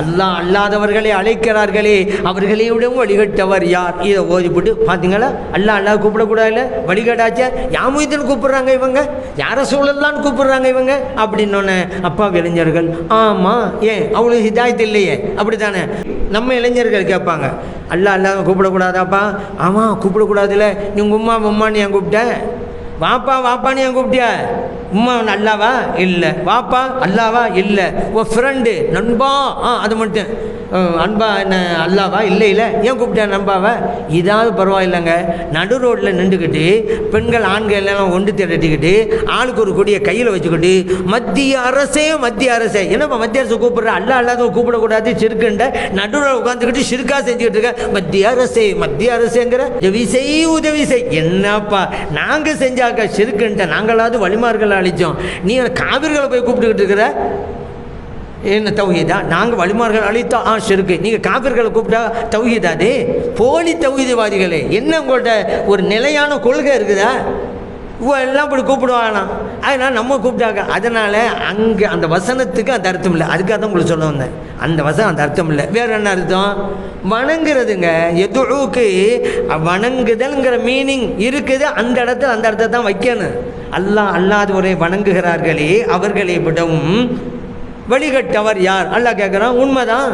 அல்லாஹ் அல்லாதவர்களை அழைக்கிறார்களே அவர்களை விடவும் வழிகட்டவர் யார்? இதை ஓதிப்பட்டு பார்த்தீங்களா, அல்லாஹ் அல்லாஹ் கூப்பிடக்கூடாதுல வழிகட்டாச்சா? யாமுதன் கூப்பிடுறாங்க இவங்க, யார சூழல்லான்னு கூப்பிடுறாங்க இவங்க அப்படின்னோடனே அப்பா இளைஞர்கள் ஆமாம், ஏன் அவங்களுக்கு ஹிதாயத்து இல்லையே? அப்படி தானே நம்ம இளைஞர்கள் கேட்பாங்க, அல்லாஹ் அல்லாஹ் கூப்பிடக்கூடாதாப்பா? ஆமாம் கூப்பிடக்கூடாதுல்ல. நீ உங்கள் உம்மா உம்மான்னு ஏன் கூப்பிட்ட? வாப்பா வாப்பான்னு ஏன் கூப்பிட்டியா? உம்மா அல்லாவா? இல்லை. வாப்பா அல்லாவா? இல்லை. ஓ ஃப்ரெண்டு நண்பா, அது மட்டும் அன்பா என்ன அல்லாவா? இல்லை இல்லை. ஏன் கூப்பிட்டா நண்பாவை? இதாவது பரவாயில்லைங்க. நடு ரோட்டில் நின்றுக்கிட்டு பெண்கள் ஆண்கள் எல்லாம் ஒன்று திரட்டிக்கிட்டு ஆளுக்கு ஒரு கொடியை கையில் வச்சுக்கிட்டு மத்திய அரசே மத்திய அரசே, என்னப்பா மத்திய அரசு கூப்பிட்ற? அல்லா அல்லாத கூப்பிடக்கூடாது சிறுக்குண்ட நடுவில் உட்காந்துக்கிட்டு சிறுக்கா செஞ்சுக்கிட்டு இருக்க. மத்திய அரசே மத்திய அரசுங்கிற உதவி செய் உதவி செய். என்னப்பா நாங்கள் செஞ்சாக்க சிறுக்குன்ட்ட நாங்களாவது வழிமார்கள் அழிச்சோம், நீ காவிர்களை போய் கூப்பிட்டுக்கிட்டு இருக்கிற. என்ன தௌஹீதா? நாங்கள் வழிமார்கள் அழித்தோம் ஷிர்க்கு, நீங்கள் காபிர்களை கூப்பிட்டா தௌஹீதா? அது போலி தௌஹீதவாதிகளே. என்ன உங்கள்கிட்ட ஒரு நிலையான கொள்கை இருக்குதா? எல்லாம் இப்படி கூப்பிடுவாங்களாம், அதனால் நம்ம கூப்பிட்டாங்க. அதனால் அங்கே அந்த வசனத்துக்கு அந்த அர்த்தம் இல்லை. அதுக்காக தான் உங்களுக்கு சொல்ல வந்தேன். அந்த வசனம் அந்த அர்த்தம் இல்லை. வேறு என்ன அர்த்தம்? வணங்குறதுங்க. எதுவுக்கு வணங்குதல்ங்கிற மீனிங் இருக்குது. அந்த இடத்துல அந்த அர்த்தத்தை தான் வைக்கணும். அல்லாஹ் அல்லாதவரை வணங்குகிறார்களே அவர்களை விடவும் வழிகட்டவர் யார்? அல்லாஹ் கேட்குறான். உண்மைதான்.